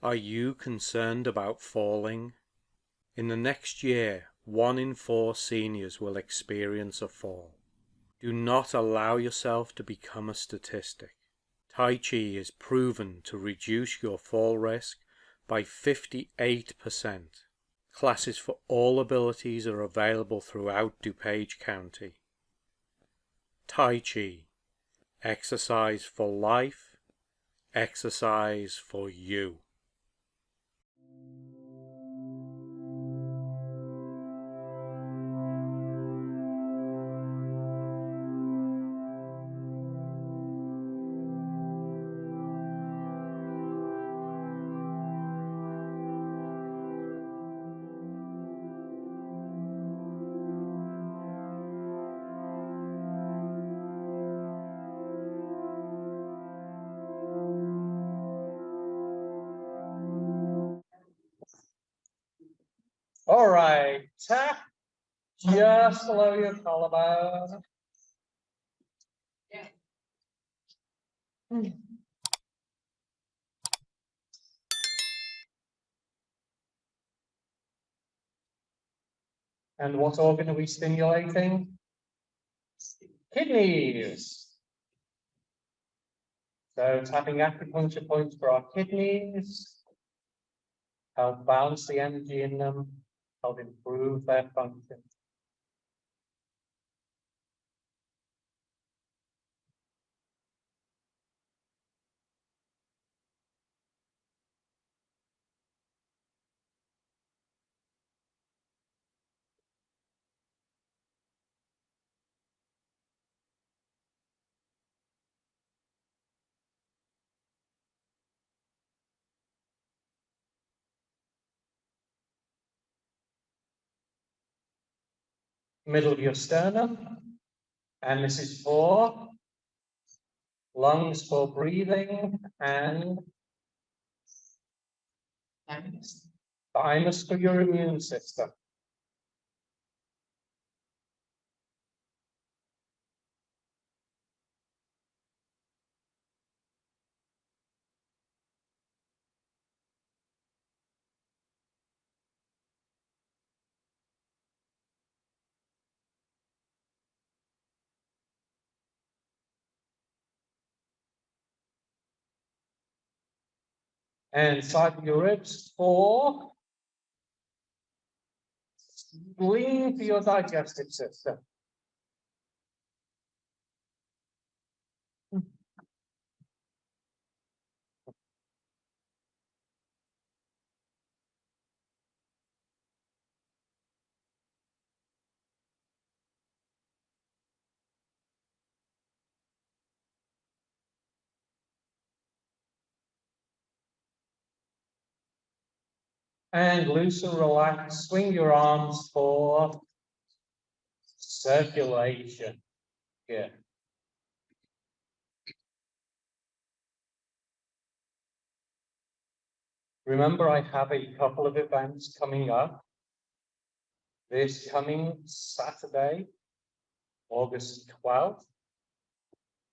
Are you concerned about falling? In the next year, 1 in 4 seniors will experience a fall. Do not allow yourself to become a statistic. Tai Chi is proven to reduce your fall risk by 58%. Classes for all abilities are available throughout DuPage County. Tai Chi. Exercise for life. Exercise for you. All right, tap just below your collarbone. And what organ are we stimulating? Kidneys. So tapping acupuncture points for our kidneys, help balance the energy in them, help improve their function. Middle of your sternum, and this is for lungs for breathing and thymus for your immune system. And side of your ribs for spleen for your digestive system. And loose and relax, swing your arms for circulation. Good. Remember, I have a couple of events coming up. This coming Saturday, August 12th,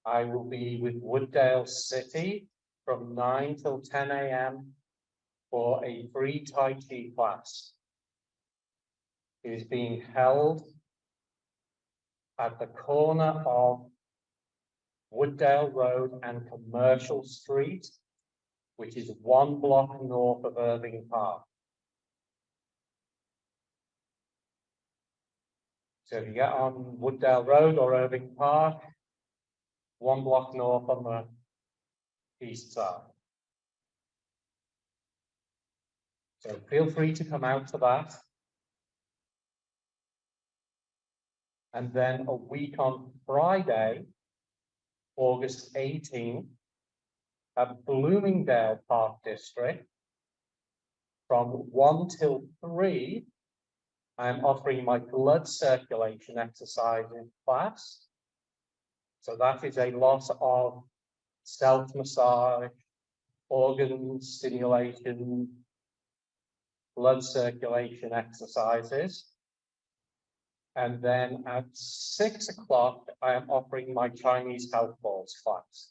I will be with Wooddale City from 9 till 10 a.m. for a free Tai Chi class. It is being held at the corner of Wooddale Road and Commercial Street, which is 1 block north of Irving Park. So if you get on Wooddale Road or Irving Park, 1 block north on the east side. So feel free to come out to that. And then a week on Friday, August 18th, at Bloomingdale Park District, from 1 till 3, I'm offering my blood circulation exercise in class. So that is a lot of self-massage, organ stimulation, blood circulation exercises. And then at 6 o'clock, I am offering my Chinese health balls class.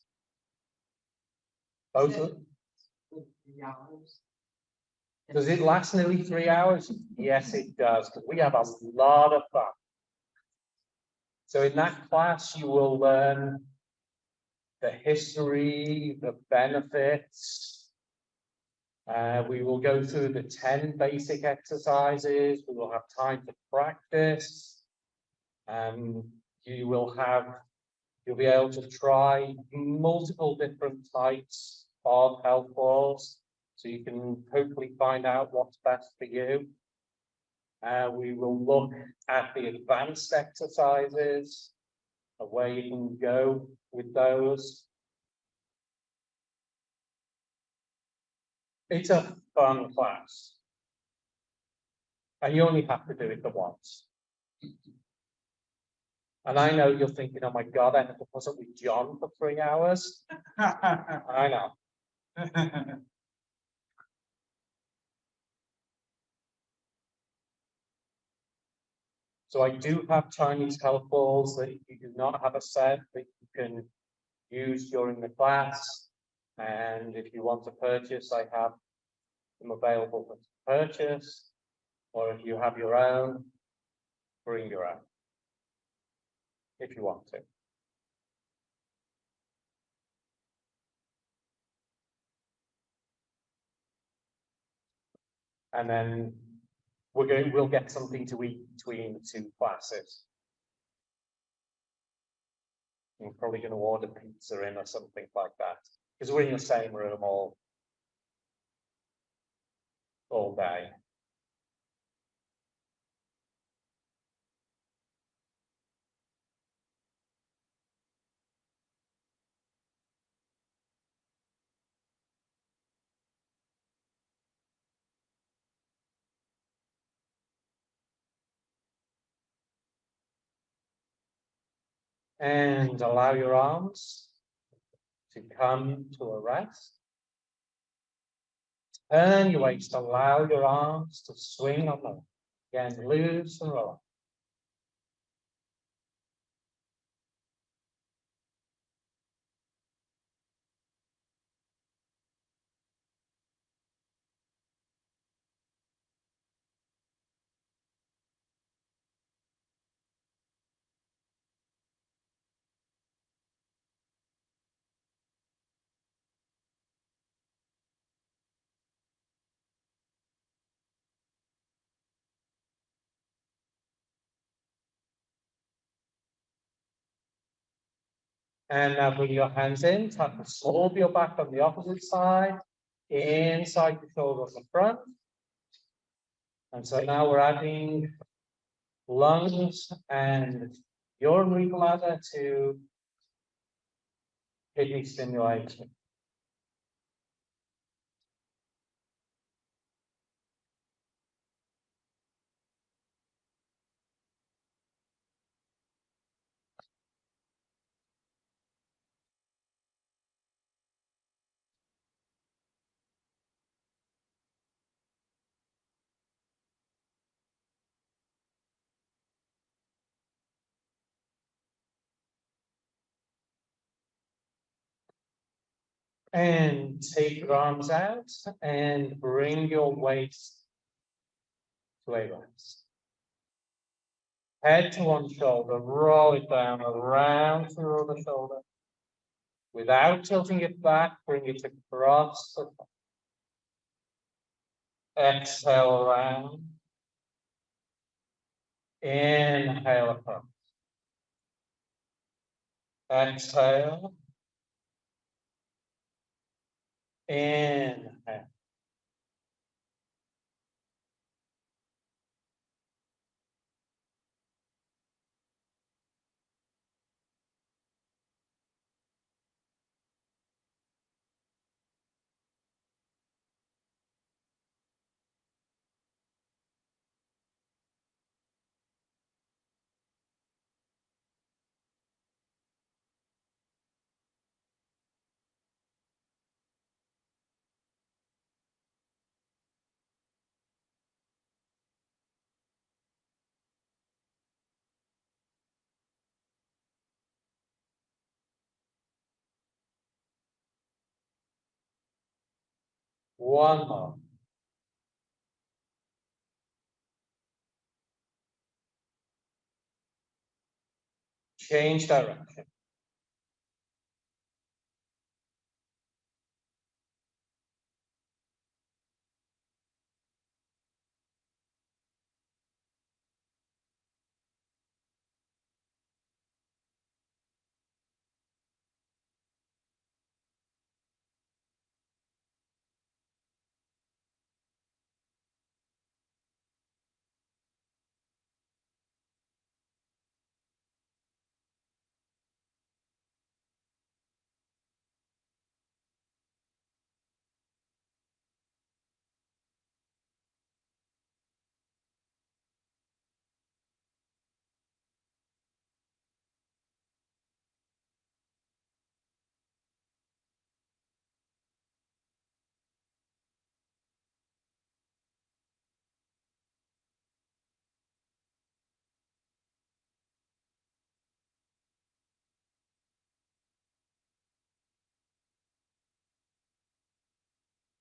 Both of Does it last nearly 3 hours? Yes, it does, because we have a lot of fun. So in that class, you will learn the history, the benefits. We will go through the 10 basic exercises. We will have time to practice. You'll be able to try multiple different types of health balls, so you can hopefully find out what's best for you. We will look at the advanced exercises, where you can go with those. It's a fun class, and you only have to do it the once. And I know you're thinking, oh my God, I have to put up with John for 3 hours. I know. So I do have Chinese health balls that you do not have a set that you can use during the class. And if you want to purchase, I have them available for purchase. Or if you have your own, bring your own, if you want to. And then we'll get something to eat between the two classes. We're probably going to order pizza in or something like that, because we're in the same room all day. And allow your arms to come to a rest. Turn your waist, allow your arms to swing on them. Again, loose and roll. And now bring your hands in, tap the sole of your back on the opposite side, inside the shoulder on the front. And so now we're adding lungs and urinary bladder to kidney stimulation. And take your arms out and bring your waist to a rest. Head to one shoulder, roll it down around to your other shoulder. Without tilting it back, bring it across the top. Exhale around. Inhale across. Exhale. Inhale. One more. Change direction.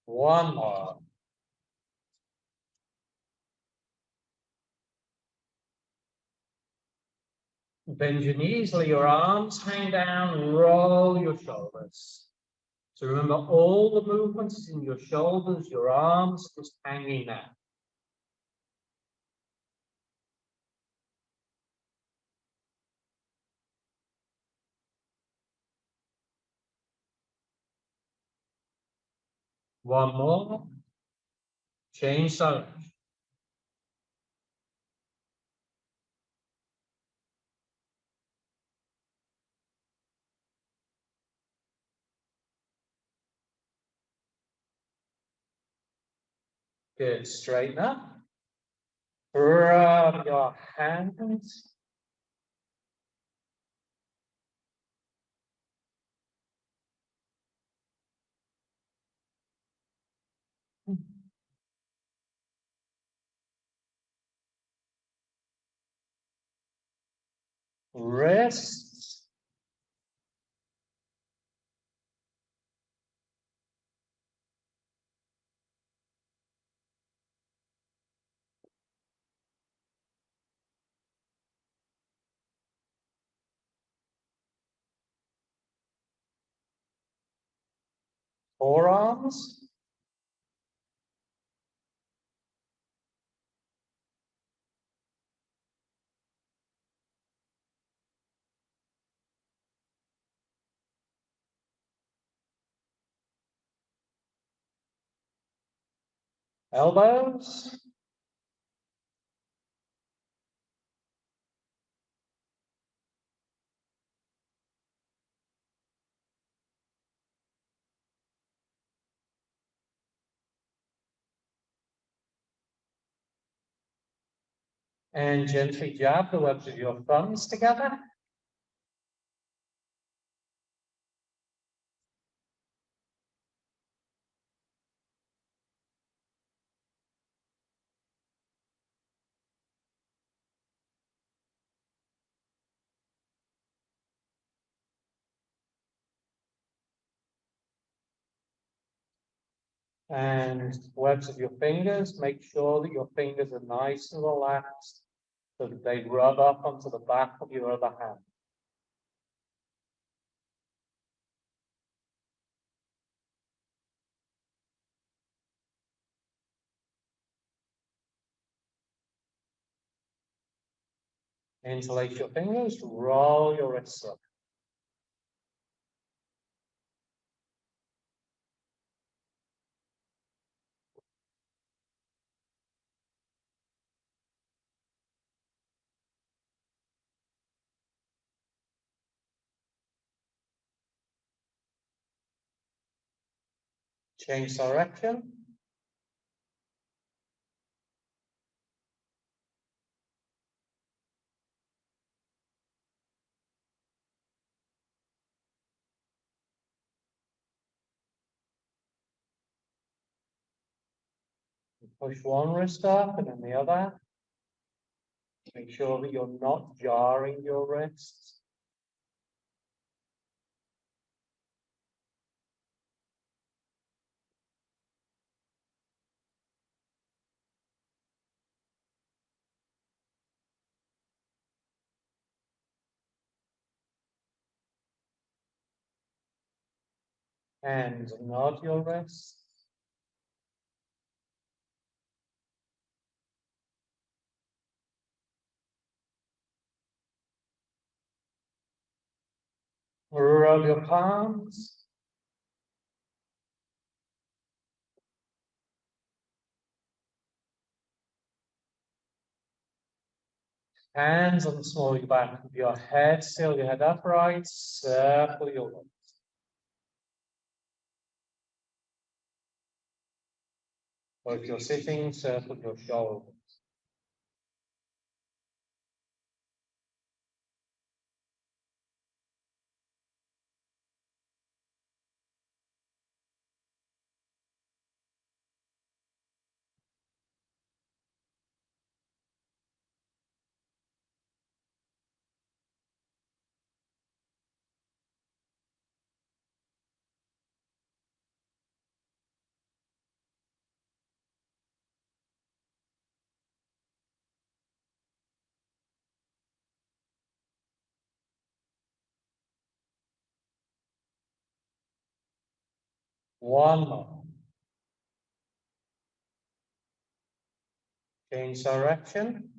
One more. Bend your knees, let your arms hang down, roll your shoulders. So remember, all the movements is in your shoulders, your arms just hanging down. One more. Change direction. Good. Straighten up. Rub your hands. Wrists. Forearms. Elbows. And gently jab the webs of your thumbs together. And webs of your fingers, make sure that your fingers are nice and relaxed so that they rub up onto the back of your other hand. Interlace your fingers, roll your wrists up. Change direction. Push one wrist up and then the other. Make sure that you're not jarring your wrists. and nod your wrists. Rub your palms. Hands on the small of your back of your head, still your head upright, circle your legs. Or if you're sitting, circle your shoulders. One more. Change direction.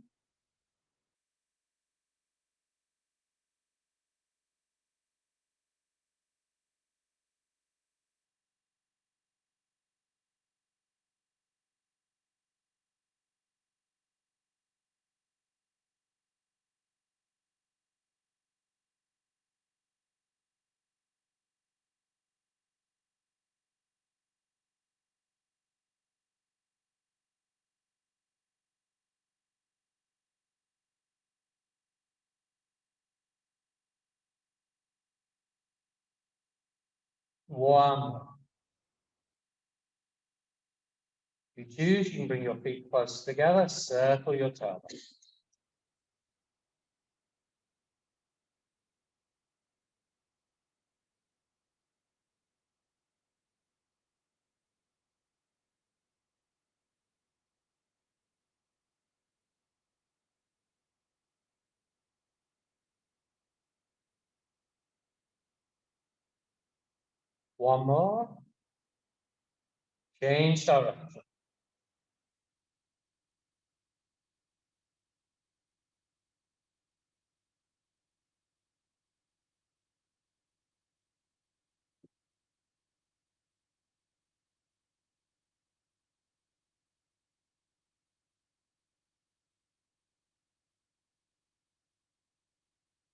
One more. If you choose, you can bring your feet close together, circle your toes. One more. Change direction.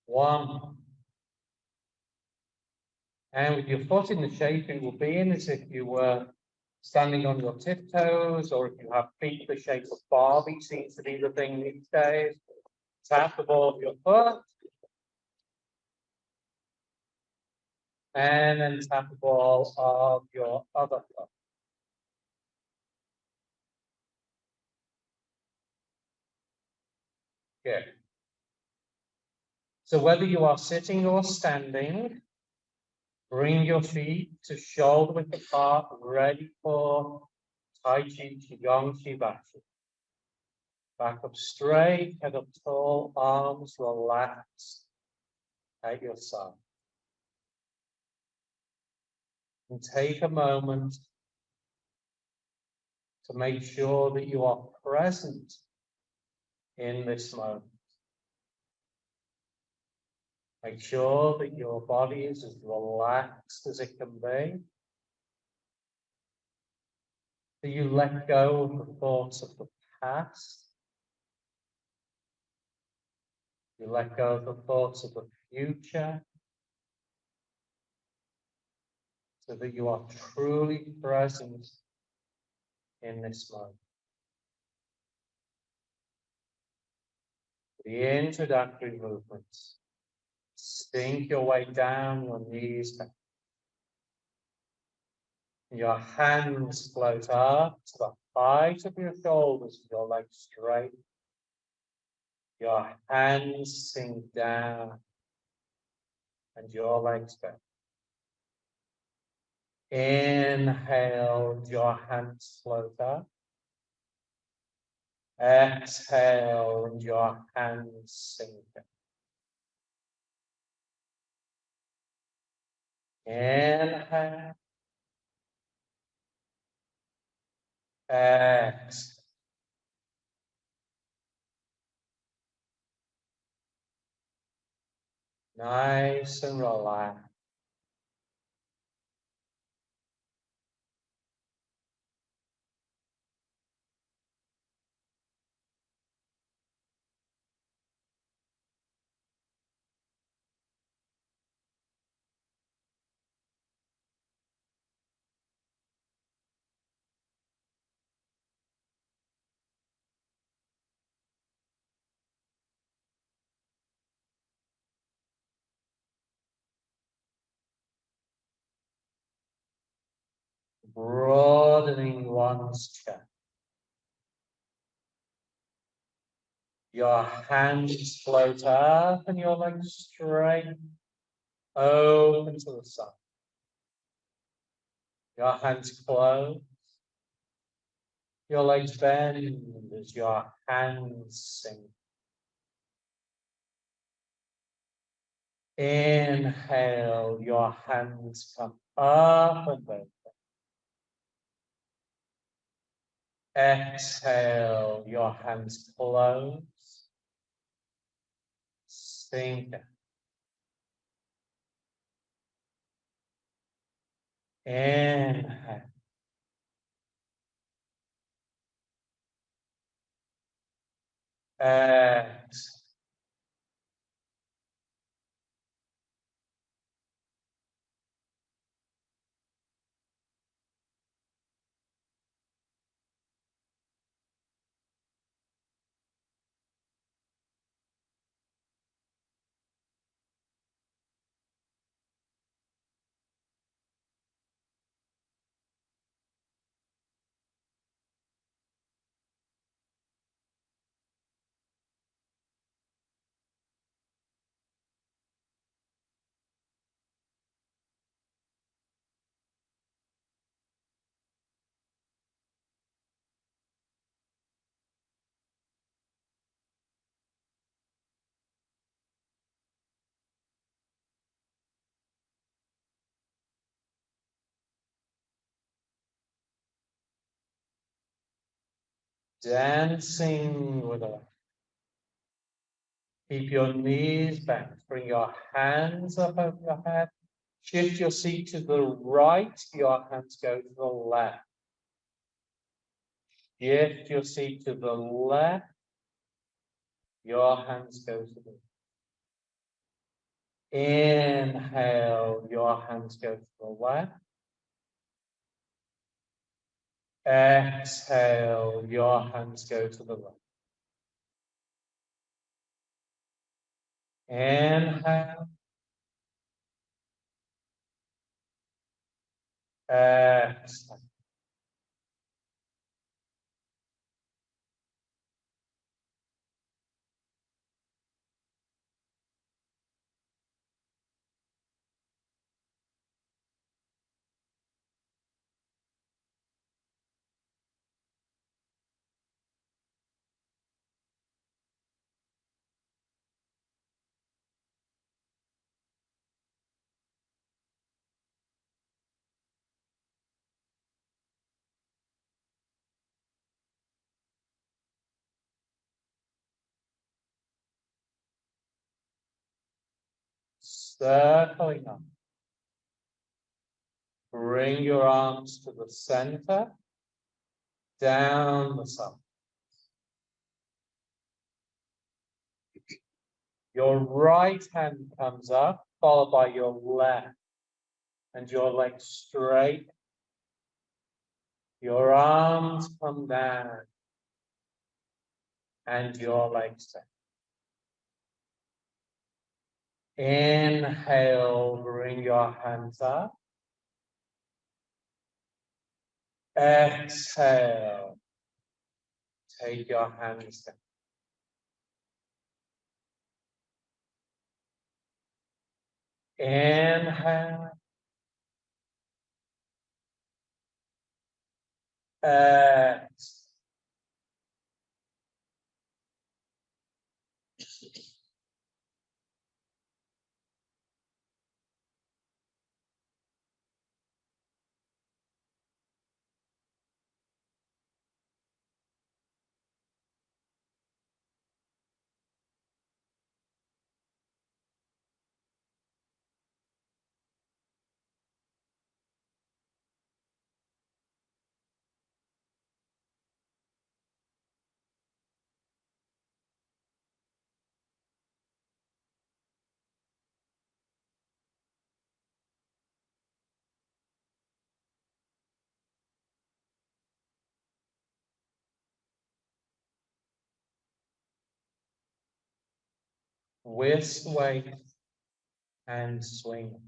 One more. And with your foot in the shape it will be in, as if you were standing on your tiptoes, or if you have feet the shape of Barbie, seems to be the thing these days. Tap the ball of your foot. And then tap the ball of your other foot. Good. So whether you are sitting or standing, bring your feet to shoulder width apart, ready for Tai Chi, Qigong, Shibashi. Back up straight, head up tall, arms relaxed at your side. And take a moment to make sure that you are present in this moment. Make sure that your body is as relaxed as it can be. That you let go of the thoughts of the past. You let go of the thoughts of the future. So that you are truly present in this moment. The introductory movements. Sink your way down your knees. Your hands float up to the height of your shoulders, your legs straight. Your hands sink down and your legs back. Inhale, your hands float up. Exhale, and your hands sink down. Inhale. Exhale. Nice and relaxed. Broadening one's chest. Your hands float up and your legs straight open to the sun. Your hands close. Your legs bend as your hands sink. Inhale, your hands come up and open. Exhale, your hands close. Sink. Inhale. Exhale. Dancing with a keep your knees bent. Bring your hands up over your head. Shift your seat to the right. Your hands go to the left. Shift your seat to the left. Your hands go to the inhale. Your hands go to the left. Exhale. Your hands go to the right. Inhale. Exhale. Circling up. Bring your arms to the center. Down the side. Your right hand comes up, followed by your left, and your legs straight. Your arms come down, and your legs down. Inhale, bring your hands up. Exhale, take your hands down. Inhale. Exhale. Twist weight and swing.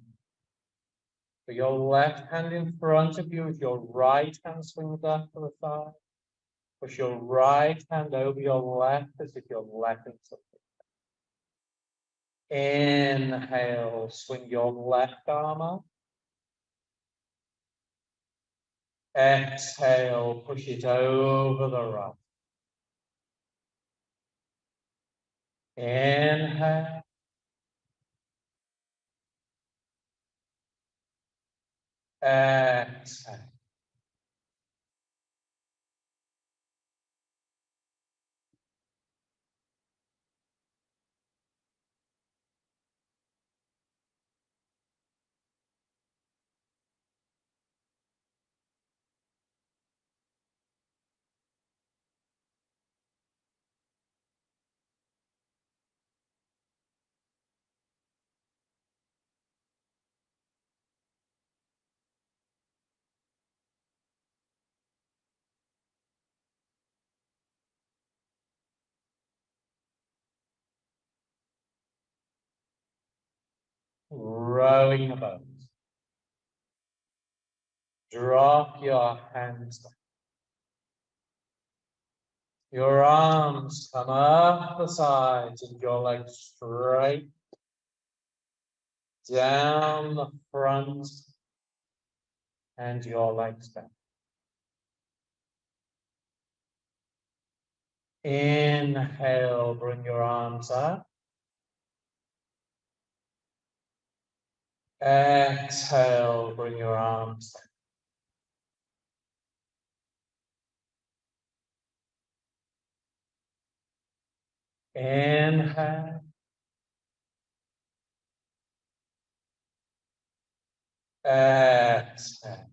Put your left hand in front of you as your right hand swings left to the side. Push your right hand over your left as if you're letting something. Inhale, swing your left arm up. Exhale, push it over the right. Inhale. Exhale. Rowing a boat. Drop your hands down. Your arms come up the sides and your legs straight down the front and your legs down. Inhale, bring your arms up. Exhale, bring your arms down. Inhale. Exhale.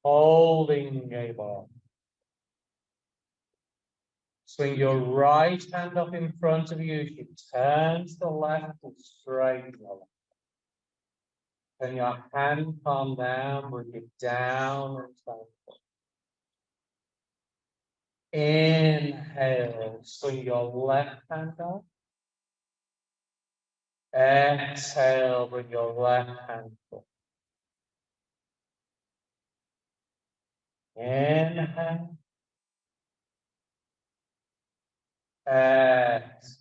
Holding a ball. Swing your right hand up in front of you as you turn to the left and straighten the left. Then your hand palm down, bring it down and down. Inhale, swing your left hand up. Exhale, bring your left hand up. Inhale. Exhale.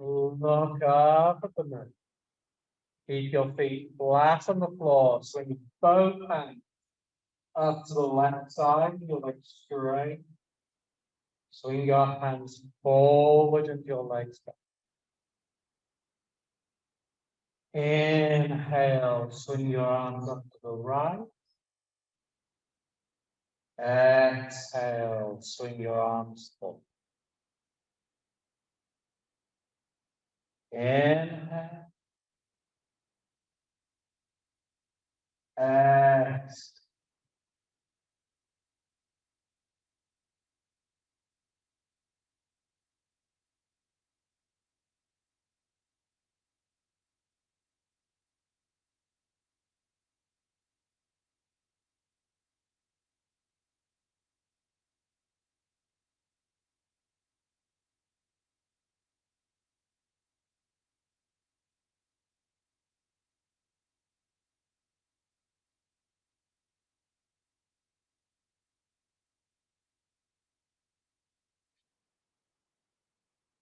Look up at the moon. Keep your feet flat on the floor. Swing both hands up to the left side, your legs straight. Swing your hands forward and your legs back. Inhale, swing your arms up to the right. Exhale, swing your arms forward. Inhale. Exhale.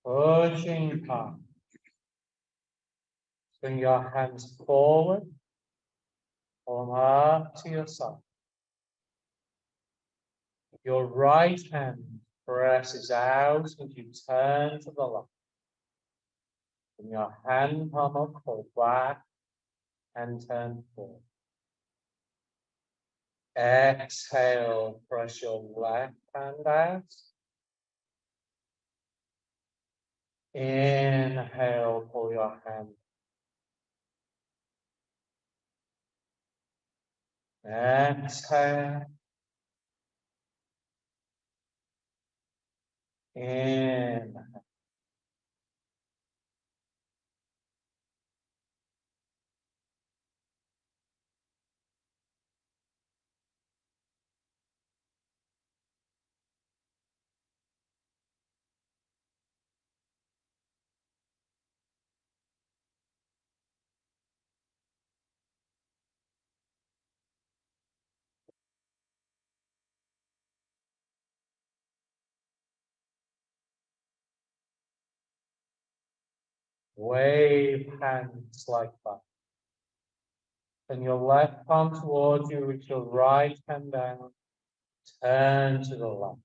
Pushing up. Bring your hands forward, palm up to your side. Your right hand presses out and you turn to the left. Bring your hand palm up, pull back and turn forward. Exhale, press your left hand out. Inhale, pull your hand. Exhale. Inhale. Wave hands like that. And your left palm towards you, reach your right hand down. Turn to the left.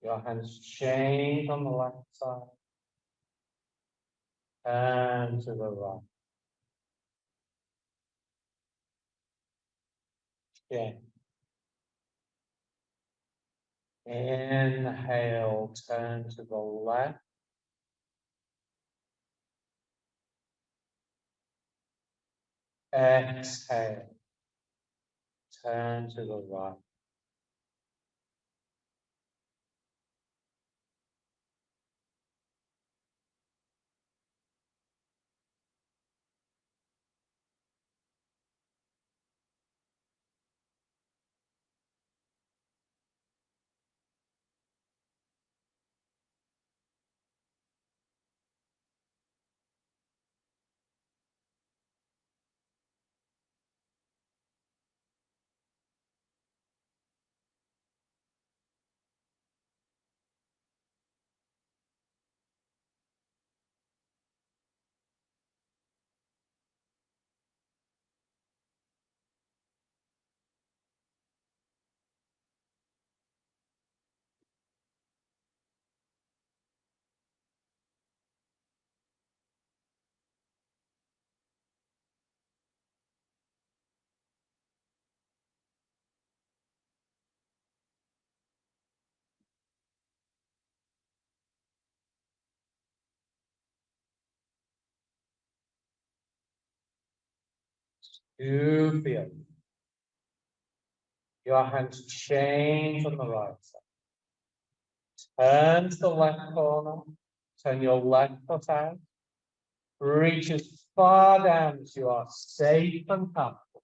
Your hands change on the left side. Turn to the right. Change. Inhale, turn to the left. Exhale, turn to the right. You feel your hands change on the right side. Turn to the left corner. Turn your left foot out. Reach as far down as you are safe and comfortable.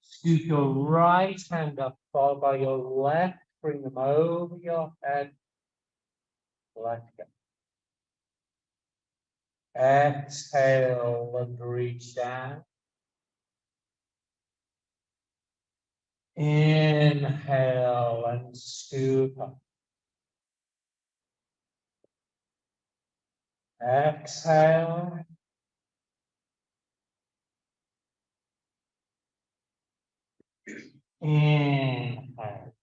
Scoop your right hand up, followed by your left. Bring them over your head. Let go. Exhale and reach down. Inhale and scoop up. Exhale. Inhale.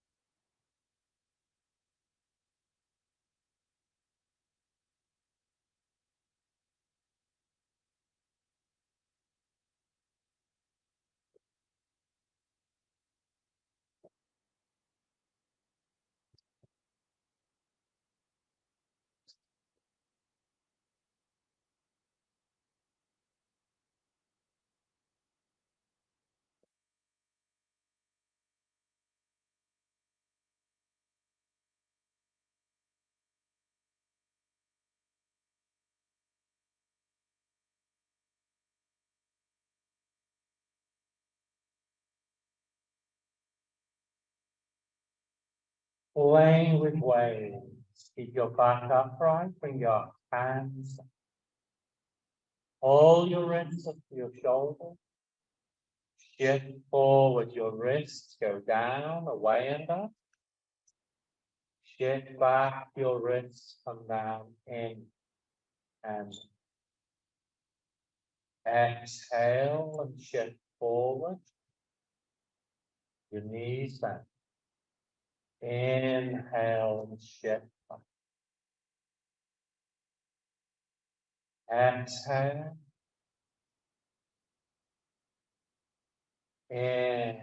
Playing with waves. Keep your back upright. Bring your hands. Hold your wrists up to your shoulder. Shift forward your wrists. Go down, away and up. Shift back your wrists, come down in and exhale and shift forward. Your knees down. Inhale and shift back. Exhale. In.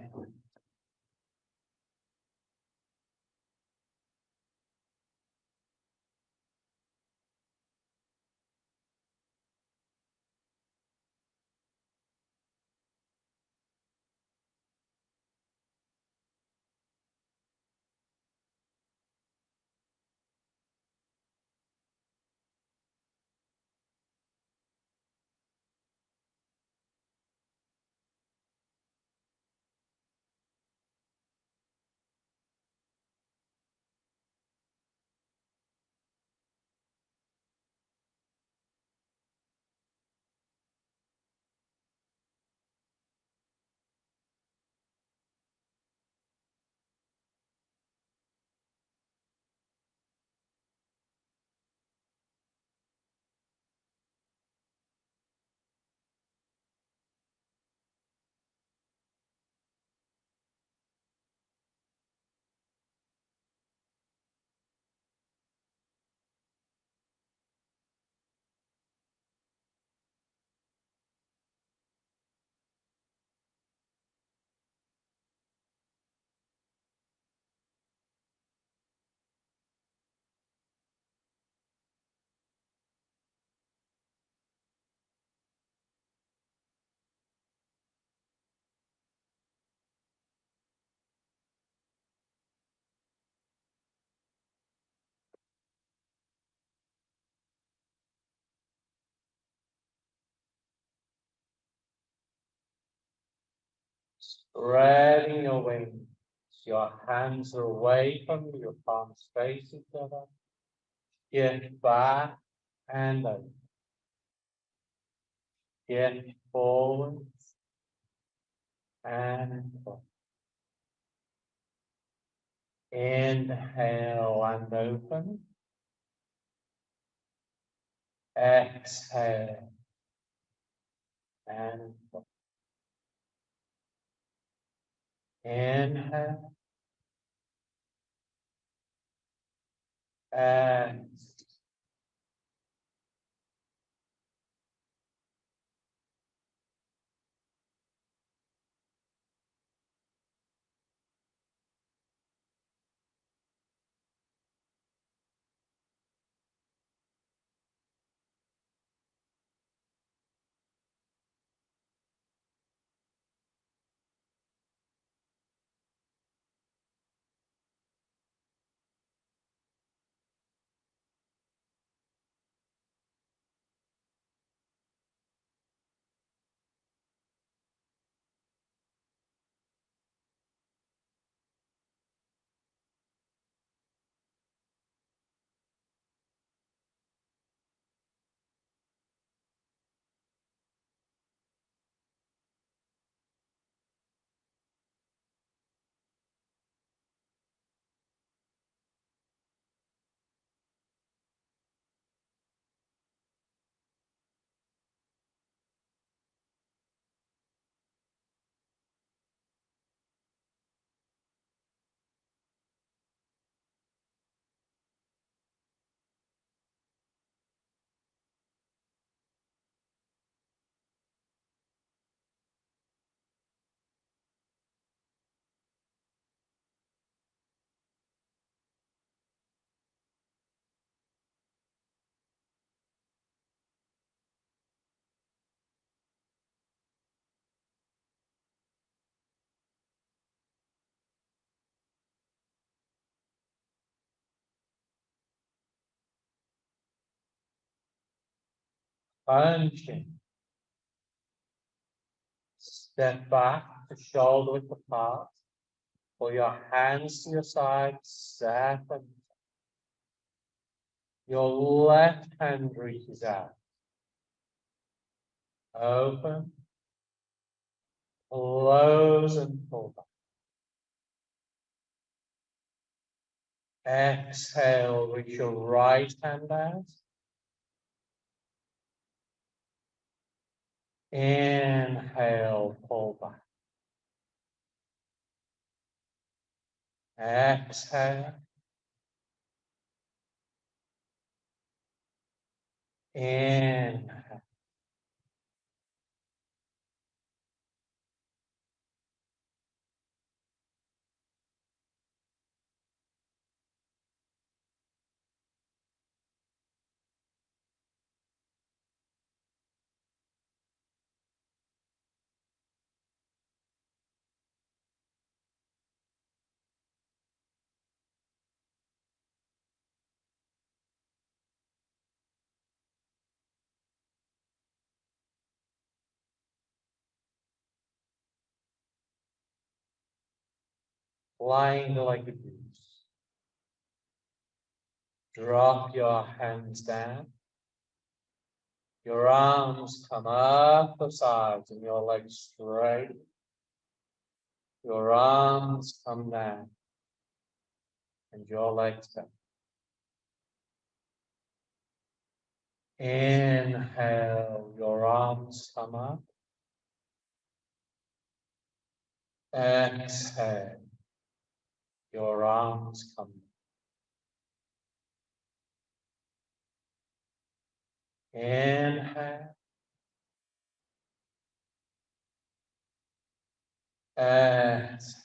Spreading your wings. Your hands are away from you, your palms face each other. Shift back and over. Shift forward and forward. Inhale and open. Exhale and forward. Inhale and punching. Step back to shoulder width apart. Pull your hands to your side, seven. Your left hand reaches out. Open, close and pull back. Exhale, reach your right hand out. Inhale, pull back. Exhale. Inhale. Flying like a goose. Drop your hands down. Your arms come up the sides and your legs straight. Your arms come down and your legs down. Inhale, your arms come up. Exhale, your arms come down. Inhale. Exhale.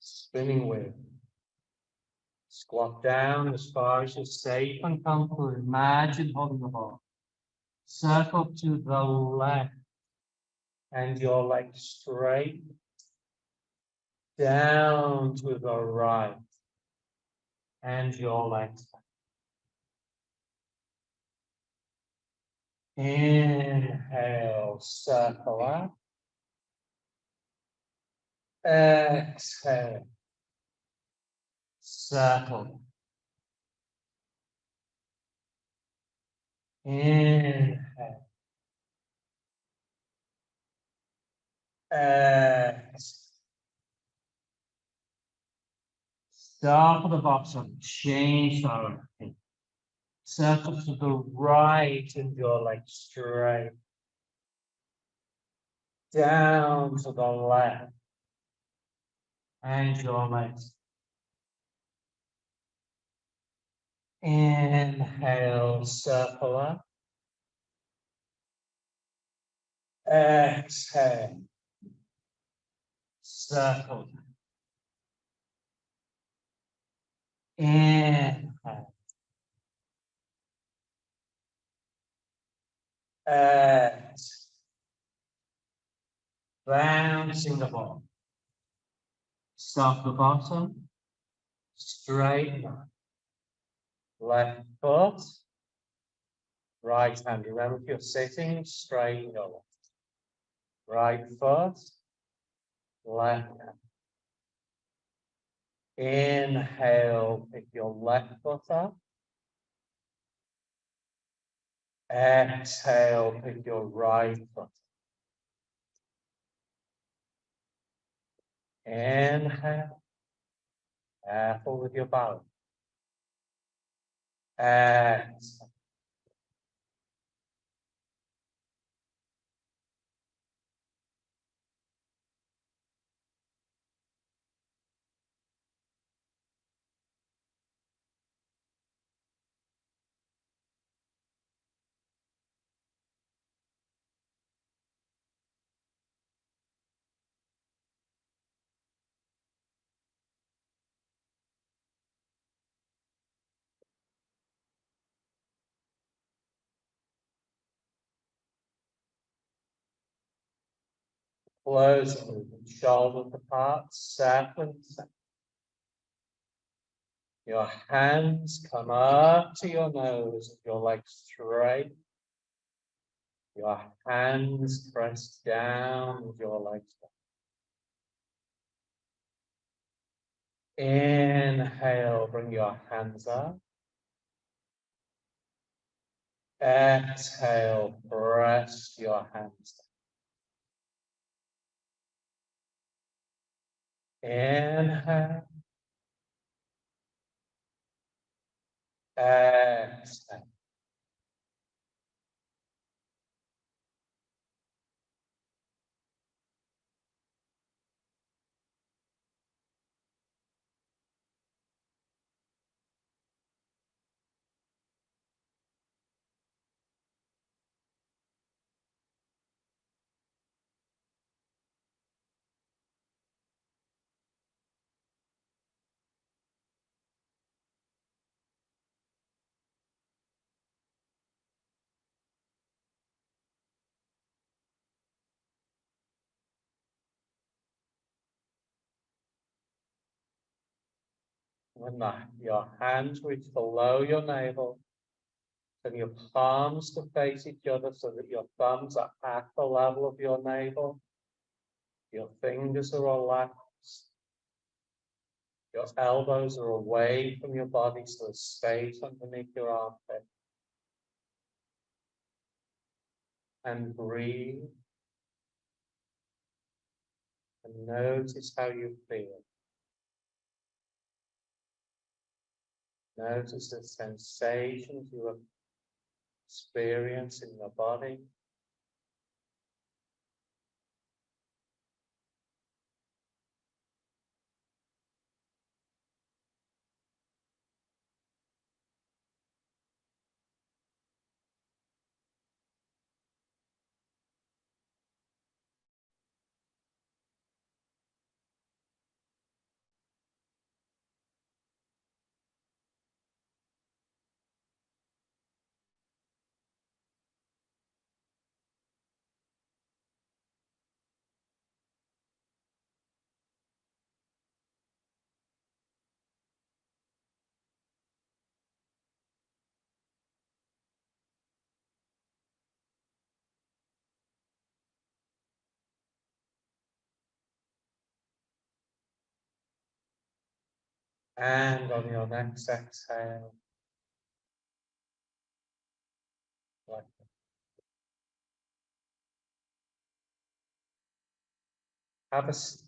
Spinning wheel. Squat down as far as you're safe and comfortable. Imagine holding the ball. Circle to the left and your legs straight. Down to the right and your legs back. Inhale, circle up. Exhale, circle. Inhale. Exhale. Start at the bottom, change direction. Circle to the right and your legs straight. Down to the left and your legs. Inhale, circle up. Exhale, circle. Inhale. Exhale. Bouncing the ball. Stop the bottom. Straight line. Left foot. Right hand. Remember, if you're sitting, straight over. Right foot. Left hand. Inhale, pick your left foot up. Exhale, pick your right foot. Inhale. Careful with your balance. Exhale. Close the movement, shoulders apart, 7. Your hands come up to your nose, your legs straight. Your hands press down with your legs down. Inhale, bring your hands up. Exhale, press your hands down. Inhale. Exhale. When your hands reach below your navel, and your palms to face each other so that your thumbs are at the level of your navel. Your fingers are relaxed. Your elbows are away from your body, so there's space underneath your armpit. And breathe. And notice how you feel. Notice the sensations you experience in your body. And on your next exhale, like have a seat.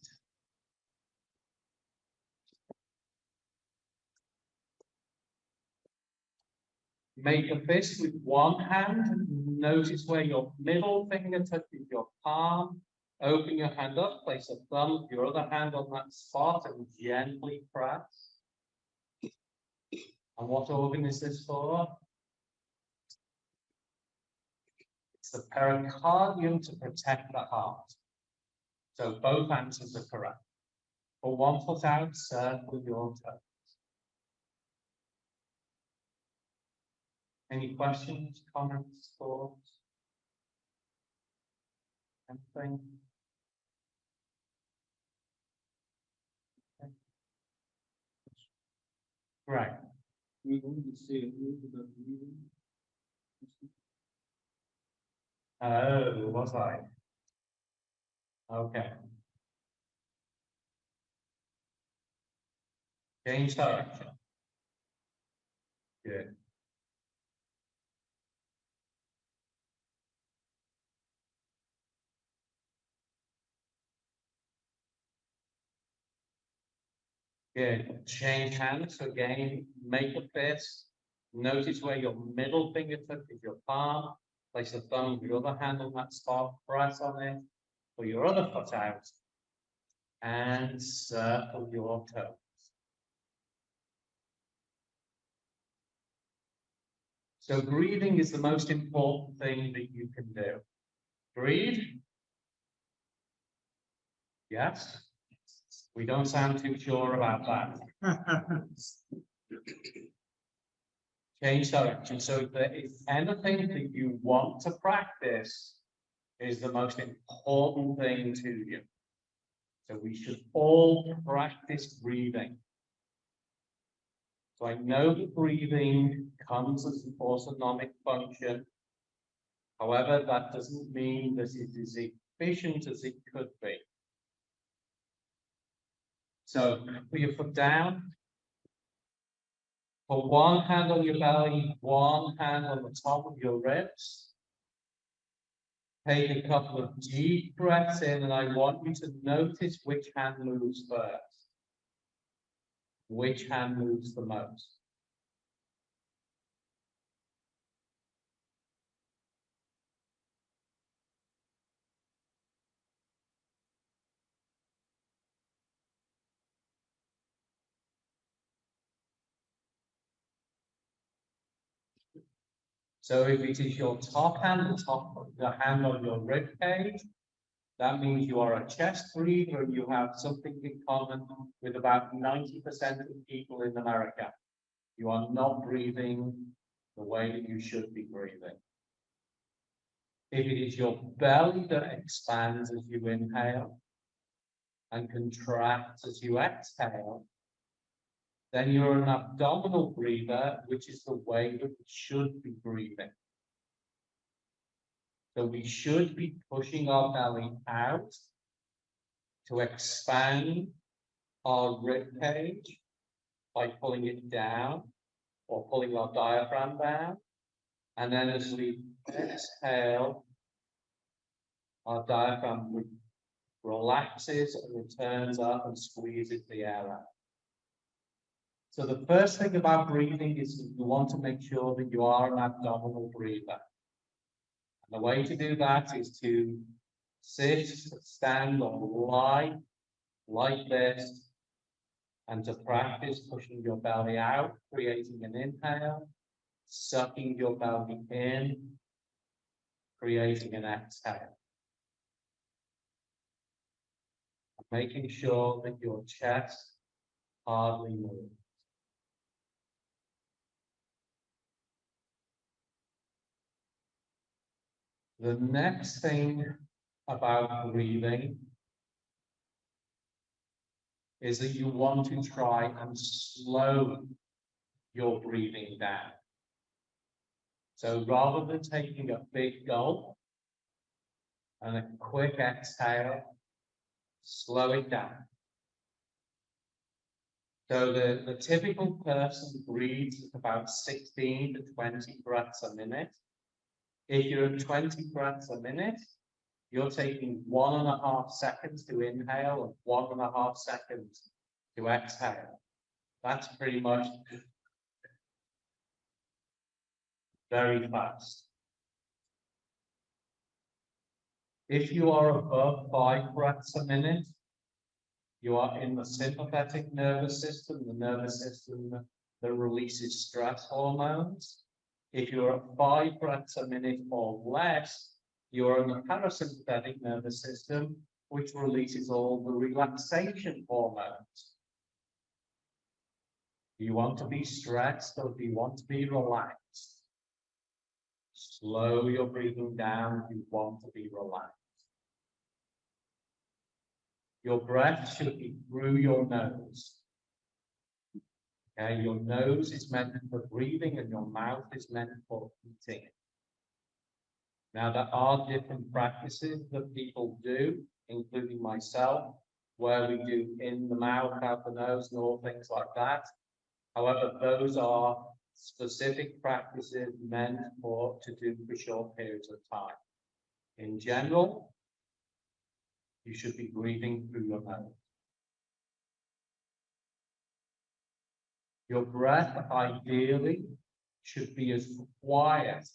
Make a fist with one hand. Notice where your middle finger touches your palm. Open your hand up, place a thumb of your other hand on that spot and gently press. And what organ is this for? It's the pericardium to protect the heart. So both answers are correct. Put one foot out, circle your toes. Any questions, comments, thoughts? Anything? Okay. Right. We're going to say a little bit of breathing. Oh, was I? Okay. Change direction. Good. Good. Change hands. So again, make a fist. Notice where your middle finger touches your palm. Place the thumb of your other hand on that spot. Press on it. Put your other foot out. And circle your toes. So breathing is the most important thing that you can do. Breathe. Yes. We don't sound too sure about that. Change direction. So if there is anything that you want to practice, is the most important thing to you. So we should all practice breathing. So I know that breathing comes as an autonomic function. However, that doesn't mean that it is efficient as it could be. So put your foot down. Put one hand on your belly, one hand on the top of your ribs. Take a couple of deep breaths in, and I want you to notice which hand moves first. Which hand moves the most? So if it is your top hand, the hand on your rib cage, that means you are a chest breather and you have something in common with about 90% of people in America. You are not breathing the way that you should be breathing. If it is your belly that expands as you inhale and contracts as you exhale, then you're an abdominal breather, which is the way that we should be breathing. So we should be pushing our belly out to expand our rib cage by pulling it down or pulling our diaphragm down. And then as we exhale, our diaphragm relaxes and returns up and squeezes the air out. So the first thing about breathing is you want to make sure that you are an abdominal breather. And the way to do that is to sit, stand, or lie like this, and to practice pushing your belly out, creating an inhale, sucking your belly in, creating an exhale. Making sure that your chest hardly moves. The next thing about breathing is that you want to try and slow your breathing down. So rather than taking a big gulp and a quick exhale, slow it down. So the typical person breathes at about 16 to 20 breaths a minute. If you're at 20 breaths a minute, you're taking 1.5 seconds to inhale and 1.5 seconds to exhale. That's pretty much very fast. If you are above 5 breaths a minute, you are in the sympathetic nervous system, the nervous system that releases stress hormones. If you're at 5 breaths a minute or less, you're in the parasympathetic nervous system, which releases all the relaxation hormones. Do you want to be stressed or do you want to be relaxed? Slow your breathing down if you want to be relaxed. Your breath should be through your nose. Okay, your nose is meant for breathing and your mouth is meant for eating. Now, there are different practices that people do, including myself, where we do in the mouth, out the nose, and all things like that. However, those are specific practices meant to do for short periods of time. In general, you should be breathing through your nose. Your breath, ideally, should be as quiet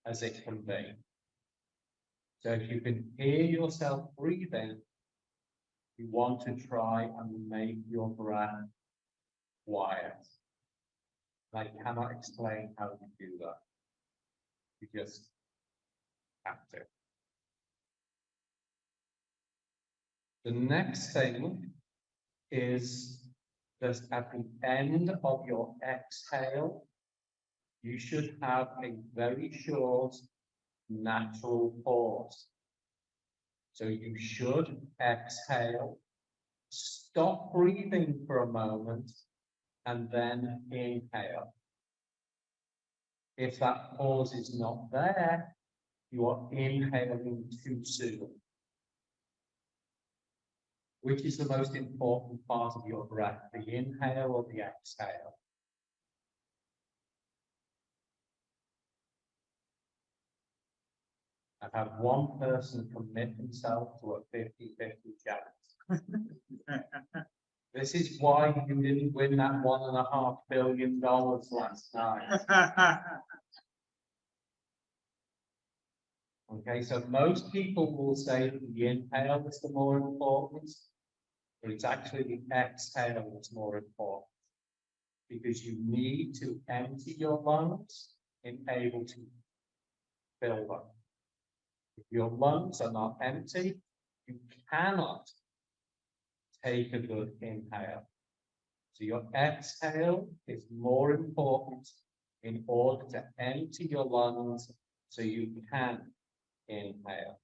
as it can be. So if you can hear yourself breathing, you want to try and make your breath quiet. I cannot explain how you do that. You just have to. The next thing is that at the end of your exhale, you should have a very short natural pause. So you should exhale, stop breathing for a moment, and then inhale. If that pause is not there, you are inhaling too soon. Which is the most important part of your breath, the inhale or the exhale? I've had one person commit himself to a 50-50 chance. This is why you didn't win that $1.5 billion last night. Okay, so most people will say that the inhale is the more important, but it's actually the exhale that's more important. Because you need to empty your lungs and able to fill them. If your lungs are not empty, you cannot take a good inhale. So your exhale is more important in order to empty your lungs so you can inhale.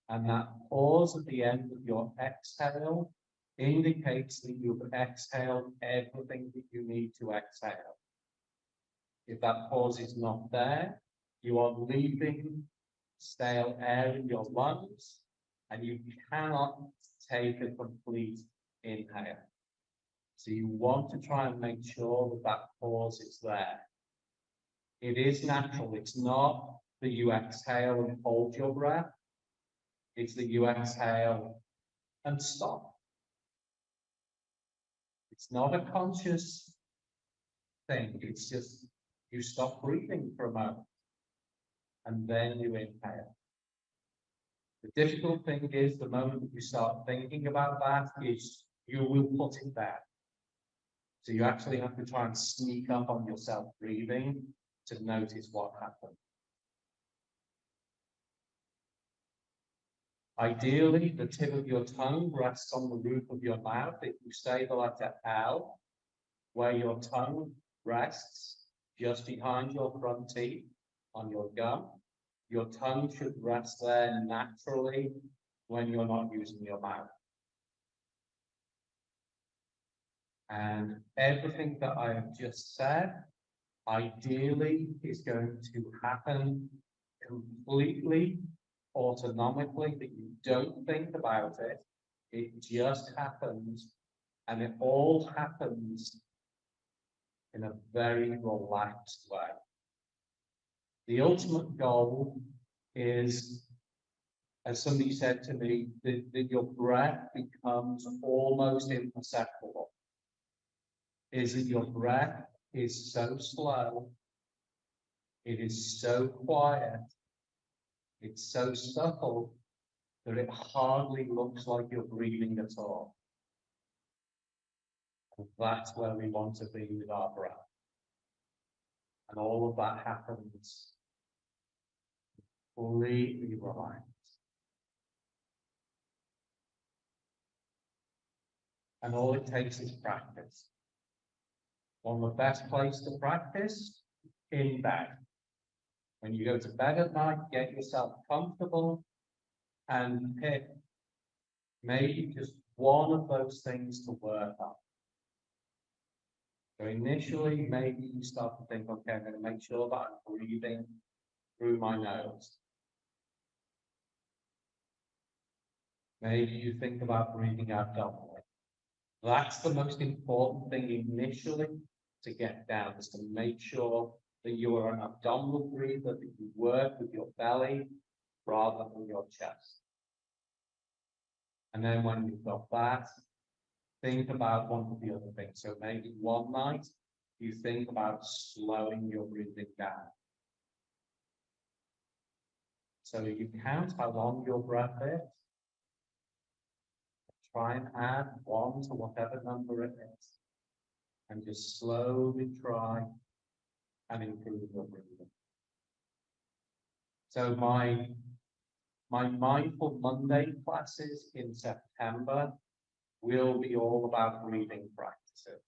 And that pause at the end of your exhale indicates that you've exhaled everything that you need to exhale. If that pause is not there, you are leaving stale air in your lungs and you cannot take a complete inhale. So you want to try and make sure that that pause is there. It is natural. It's not that you exhale and hold your breath. It's that you exhale and stop. It's not a conscious thing. It's just you stop breathing for a moment and then you inhale. The difficult thing is the moment that you start thinking about that is you will put it there. So you actually have to try and sneak up on yourself breathing to notice what happened. Ideally, the tip of your tongue rests on the roof of your mouth. If you say the letter L, where your tongue rests just behind your front teeth on your gum, your tongue should rest there naturally when you're not using your mouth. And everything that I have just said, ideally, is going to happen completely autonomically, that you don't think about it. It just happens, and it all happens in a very relaxed way. The ultimate goal is, as somebody said to me, that your breath becomes almost imperceptible. Is that your breath is so slow, it is so quiet, it's so subtle that it hardly looks like you're breathing at all. And that's where we want to be with our breath. And all of that happens completely relaxed. And all it takes is practice. One of the best places to practice, in bed. When you go to bed at night, get yourself comfortable and pick maybe just one of those things to work on. So initially, maybe you start to think, okay, I'm going to make sure that I'm breathing through my nose. Maybe you think about breathing abdominally. That's the most important thing initially to get down, is to make sure that you are an abdominal breather, that you work with your belly rather than your chest. And then when you've got that, think about one of the other things. So maybe one night you think about slowing your breathing down. So you count how long your breath is. Try and add 1 to whatever number it is. And just slowly try and improve your breathing. So my Mindful Monday classes in September will be all about breathing practices.